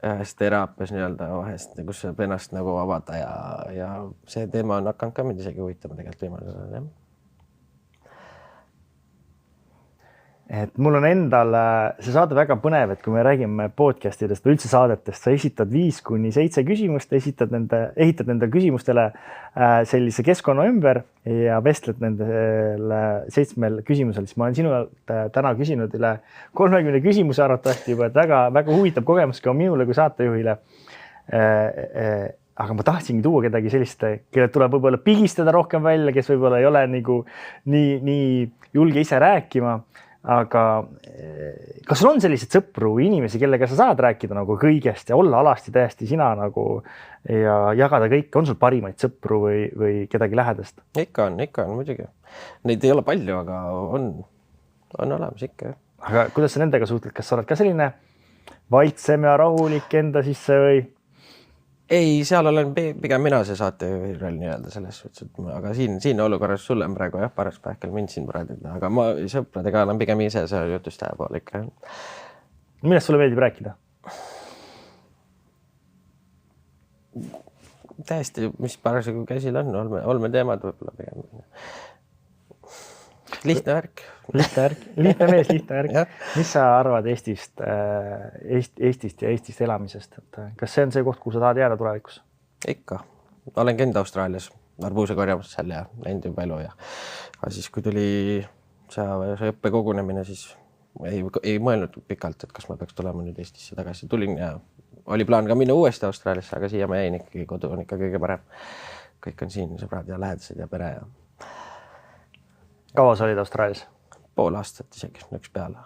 ühes teraapias nii-öelda vahest, kus saab ennast nagu avada ja see teema on hakanud ka mind isegi huvitama tegelikult viimasel ajal.
Et mul on endal see saade väga põnev, et kui me räägime podcastidest või üldse saadetest, sa esitad 5-7 küsimust, ehitad nende küsimustele sellise keskkonna ümber ja vestled nendele 7 küsimusel. Siis ma olen sinult täna küsinud üle 30 küsimuse arvatavasti juba, et väga huvitav kogemus ka minule kui saatejuhile. Aga ma tahtsingi tuua kedagi sellist, kelle tuleb võib-olla pigistada rohkem välja, kes võib-olla ei ole nii julge ise rääkima. Aga kas sul on sellised sõpru inimesi, kellega sa saad rääkida nagu kõigest ja olla alasti täiesti sina nagu ja jagada kõik? On sul parimaid sõpru või kedagi lähedast?
Ikka on muidugi. Neid ei ole palju, aga on olemas ikka.
Aga kuidas sa nendega suhtled? Kas sa oled ka selline vaiksem ja rahulik enda sisse või?
Ei, seal olen pigem mina see saatejuhi nii-öelda selles suhtes, aga siin olukorras sulle on praegu jah, paras pähkel mind siin praadida, aga ma sõpradega olen pigem ise see jutustaja pool ikka.
Millest sulle meeldib rääkida?
Täiesti, mis parasjagu käsil on, olme teemad võib-olla pigem. Lihtne värk.
Lihtne mees, lihtne värk. Mis sa arvad Eestist ja Eestist elamisest? Kas see on see koht, kuhu sa tahad jääda tulevikus?
Ikka. Olen käinud Austraalias arbuuse korjamas seal ja läinud juba elu. Aga siis, kui tuli see õppekogunemine, siis ei mõelnud pikalt, et kas ma peaks tulema nüüd Eestisse tagasi. Tulin ja oli plaan ka minna uuesti Austraaliasse, aga siia ma jäin ikkagi, kodu on ikka kõige parem. Kõik on siin, sõbrad ja lähedased ja pere.
Kaua sa olid Austraalias?
Pool aastat isegi, üks peale.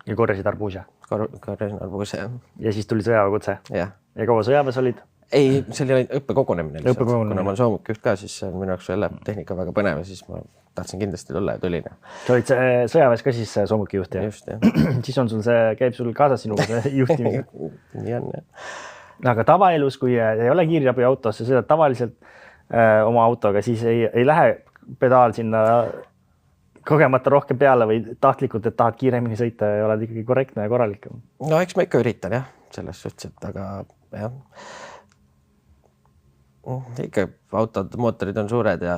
Ja korjasid arbuuse?
Korjasin arbuuse, jah.
Ja siis tuli sõjaväekutse?
Jah.
Ja kaua sõjaväes olid?
Ei, see oli õppekogunemine lihtsalt. Kuna ma olen soomukjuht ka, siis see on minu jaoks jälle tehnika väga põnev ja siis ma tahtsin kindlasti tulla ja tulin.
Sa olid sõjaväes ka siis soomukjuht?
Just, jah.
Siis on sul käib sul kaasas sinuga see juhtimine?
Nii on, jah.
Aga tavaelus, kui ei ole kiirabi autos, sa sõidad tavaliselt oma autoga, siis ei lähe pedaal sinna kogemata rohkem peale või tahtlikult, et tahad kiiremini sõita ja oled ikkagi korrektne ja korralik?
No eks ma ikka üritan jah, selles suhtes, et aga jah. Ikka autod, mootorid on suured ja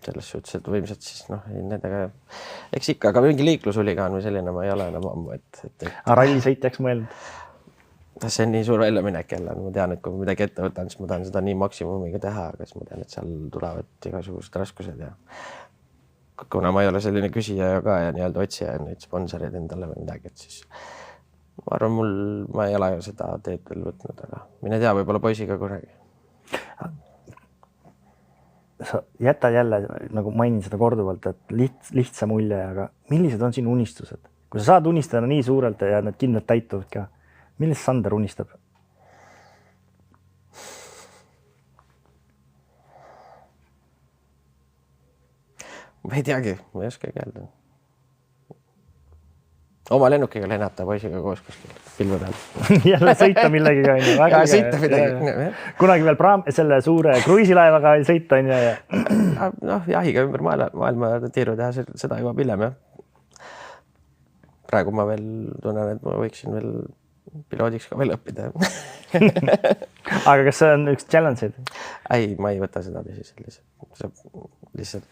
selles suhtes, et võimsad siis nendega, eks ikka, aga mingi liiklusuligaan või selline ma ei ole enam ammu,
rallisõitjaks mõelnud?
See on nii suur väljaminek jälle, ma tean, et kui midagi ette võtan, siis ma tahan seda nii maksimumiga teha, aga siis ma tean, et seal tulevad igasugused raskused ja kuna ma ei ole selline küsija ka ja nii-öelda otsija neid sponsoreid endale või midagi, et siis ma arvan, ma ei ole seda teed veel võtnud, aga mine tea, võib-olla poisiga kunagi.
Sa jätad jälle, nagu mainin seda korduvalt, et lihtsa mulje, aga millised on sinu unistused? Kui sa saad unistada nii suurelt ja need kindlalt täituvad ka, millest Sander unistab? Ma ei teagi, ma ei oska öelda.
oma lennukiga lennata poisiga koos kuskil pilve peal.
Jälle sõita millegagi on ju.
Jälle sõita midagi.
Kunagi veel selle suure kruiisilaevaga sõita on ju.
Noh, jahiga ümber maailma tiiru teha, seda juba hiljem, jah. Praegu ma veel tunnen, et ma võiksin veel piloodiks ka veel õppida.
Aga kas see on üks challenge'id?
Ei, ma ei võta seda lihtsalt.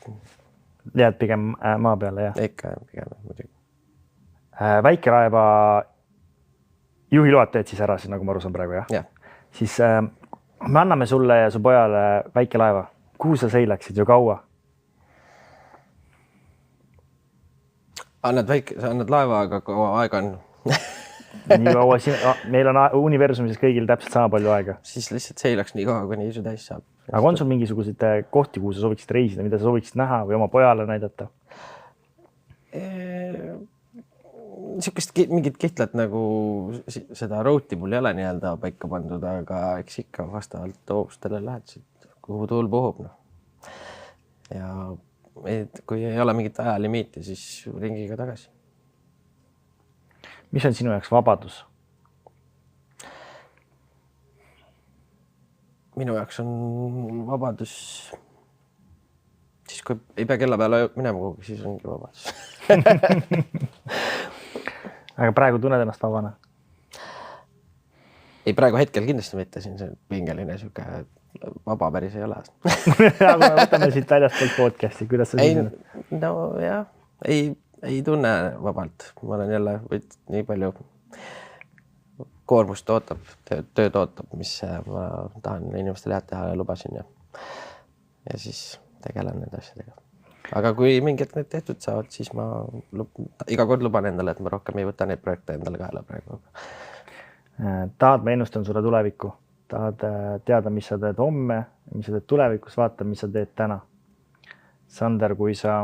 Jääd pigem maa peale, jah?
Ikka pigem muidugi.
Väikelaeva juhiload teed siis ära, nagu ma aru saan praegu, jah?
Jah.
Siis me anname sulle ja su pojale väikelaeva. Kuhu sa seilaksid ju kaua?
Annad laeva, aga kaua aega on.
Nii kaua, meil on universumises kõigil täpselt sama palju aega.
Siis lihtsalt seilaks nii kaua, kui nii isu täis saab.
Aga on sul mingisuguseid kohti, kuhu sa sooviksid reisida, mida sa sooviksid näha või oma pojale näidata?
Niisugust mingit kitlat nagu seda rooti mul ei ole nii-öelda paika pandud, aga eks ikka vastavalt hoopustele lähed, kuhu tuul puhub. No. Ja kui ei ole mingit ajalimiiti, siis ringiga tagasi.
Mis on sinu jaoks vabadus?
Minu jaoks on vabadus siis, kui ei pea kella peale minema kuhugi, siis ongi vabadus.
Aga praegu tunned ennast vabana?
Ei, praegu hetkel kindlasti mitte, siin see pingeline siuke vaba päris ei ole.
Aga võtame siit väljastpoolt podcasti, kuidas sa siin?
No jah, ei tunne vabalt. Ma olen jälle nii palju koormust ootab, tööd ootab, mis ma tahan inimestele head teha ja lubasin ja siis tegelen nende asjadega. Aga kui mingid need tehtud saavad, siis ma iga kord luban endale, et ma rohkem ei võta neid projekte endale kaela praegu.
Tahad, ma ennustan sulle tulevikku. Tahad teada, mis sa teed homme, mis sa teed tulevikus, vaata, mis sa teed täna. Sander, kui sa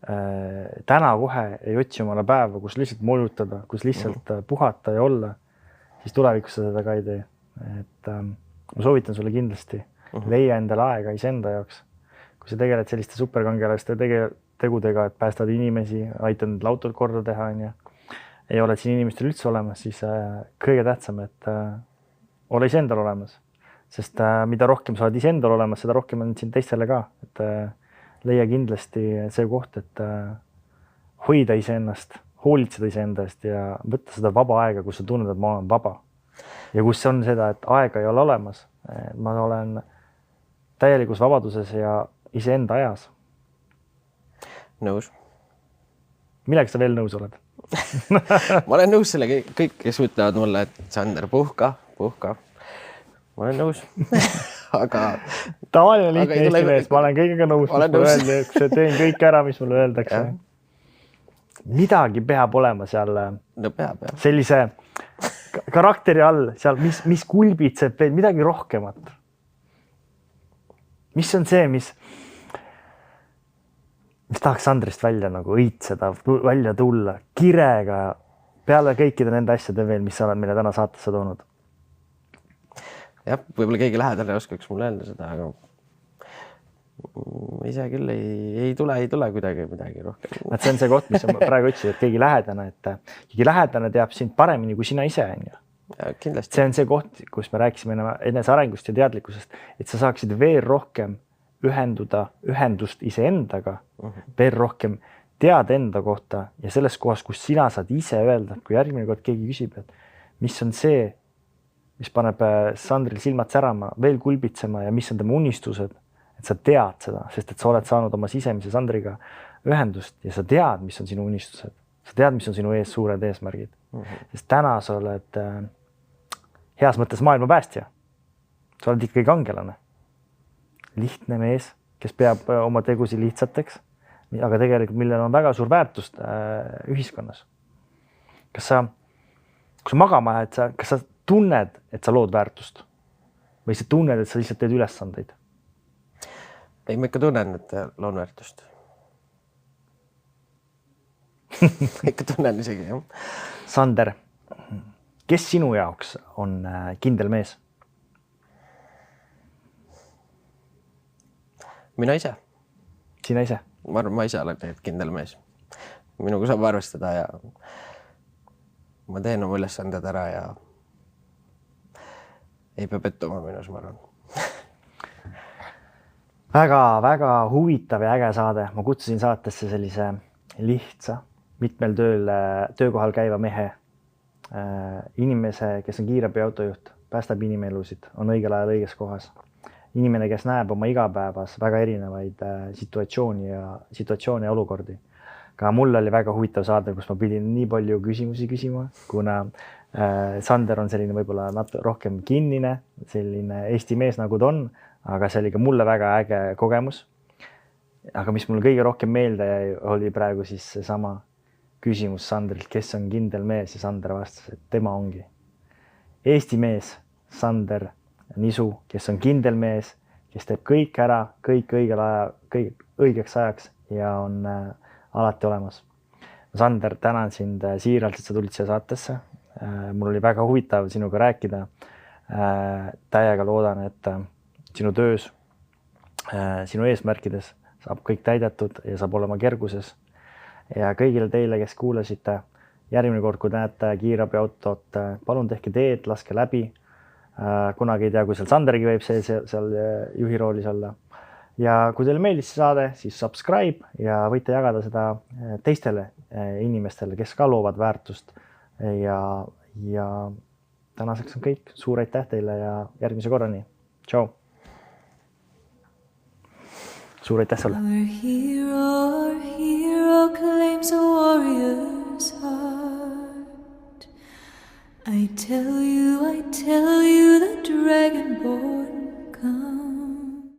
täna kohe ei otsi omale päeva, kus lihtsalt molutada, kus lihtsalt puhata ja olla, siis tulevikus sa seda ka ei tee. Et, ma soovitan sulle kindlasti leia endale aega iseenda jaoks. Kui sa tegeled selliste superkangelaste tegudega, et päästad inimesi, aitad need autod korda teha, ei ole siin inimestel üldse olemas, siis kõige tähtsam, et ole iseendal olemas. Sest mida rohkem sa oled iseendal olemas, seda rohkem on siin teistele ka. Et leia kindlasti see koht, et hoida iseennast, hoolitseda iseendast ja võtta seda vaba aega, kus sa tunned, et ma olen vaba. Ja kus on seda, et aega ei ole olemas. Ma olen täielikus vabaduses ja iseenda ajas.
Nõus.
Millega sa veel nõus oled?
Ma olen nõus sellega, kõik, kes ütlevad mulle, et Sander, puhka. Ma olen nõus. Aga
tavaline lihtne Eesti mees, ma olen kõigega nõus, mis mulle öeldi, et teen kõik ära, mis mulle öeldakse. Midagi peab olema seal sellise karakteri all, seal, mis kulbitseb veel midagi rohkemat. Mis on see, mis tahaks Sandrist välja nagu õitseda, välja tulla kirega peale kõikide nende asjade veel, mis sa oled meile täna saatesse toonud?
Jah, võib-olla keegi lähedale oskaks mulle öelda seda, aga ise küll ei tule kuidagi midagi rohkem.
See on see koht, mis on praegu ütlesid, et keegi lähedane teab sind paremini kui sina ise.
Kindlasti.
See on see koht, kus me rääkisime enese arengust ja teadlikkusest, et sa saaksid veel rohkem ühendust iseendaga, veel rohkem teada enda kohta ja selles kohas, kus sina saad ise öelda, kui järgmine kord keegi küsib, et mis on see, mis paneb Sandril silmad särama, veel kulbitsema ja mis on tema unistused, et sa tead seda, sest et sa oled saanud oma sisemise Sandriga ühendust ja sa tead, mis on sinu unistused. Sa tead, mis on sinu ees suured eesmärgid. Sest täna sa oled heas mõttes maailma päästja. Sa oled ikkagi kangelane. Lihtne mees, kes peab oma tegusi lihtsateks, aga tegelikult millel on väga suur väärtust ühiskonnas. Kui sa magama lähed, kas sa tunned, et sa lood väärtust? Või sa tunned, et sa lihtsalt teed ülesandeid?
Ei, ma ikka tunnen, et loon väärtust. Ikka tunnen isegi, jah.
Sander, kes sinu jaoks on kindel mees?
Mina ise.
Sina ise?
Ma arvan, ma ise olen tegelikult kindel mees. minuga saab arvestada ja ma teen oma ülesanded ära ja ei pea pettuma minus, ma arvan.
Väga-väga huvitav ja äge saade. Ma kutsusin saatesse sellise lihtsa, mitmel töökohal käiva mehe, inimese, kes on kiirabi autojuht, päästab inimelusid, on õigel ajal õiges kohas. Inimene, kes näeb oma igapäevas väga erinevaid situatsiooni ja olukordi. Ka mul oli väga huvitav saade, kus ma pidin nii palju küsimusi küsima, kuna Sander on selline võib-olla rohkem kinnine, selline Eesti mees nagu ta on, aga see oli ka mulle väga äge kogemus. Aga mis mulle kõige rohkem meelde jäi, oli praegu siis seesama küsimus Sandrilt, kes on kindel mees, ja Sander vastas, et tema ongi Eesti mees, Sander Nisu, kes on kindel mees, kes teeb kõik ära, kõik õigel ajal, kõik õigeks ajaks ja on alati olemas. Sander, tänan sind siiralt, et sa tulid siia saatesse. Mul oli väga huvitav sinuga rääkida. Täiega loodan, et sinu töös, sinu eesmärkides saab kõik täidetud ja saab olema kerguses. Ja kõigile teile, kes kuulasite, järgmine kord, kui näete kiirabiautot, palun tehke teed, laske läbi. Kunagi ei tea, kui seal Sandergi võib seal juhi roolis olla. Ja kui teile meeldis see saade, siis subscribe ja võite jagada seda teistele inimestele, kes ka loovad väärtust. Ja tänaseks on kõik. Suur aitäh teile ja järgmise korrani. Tšau. Suur aitäh sulle.
Our hero claims a warrior's heart. I tell you, the dragon born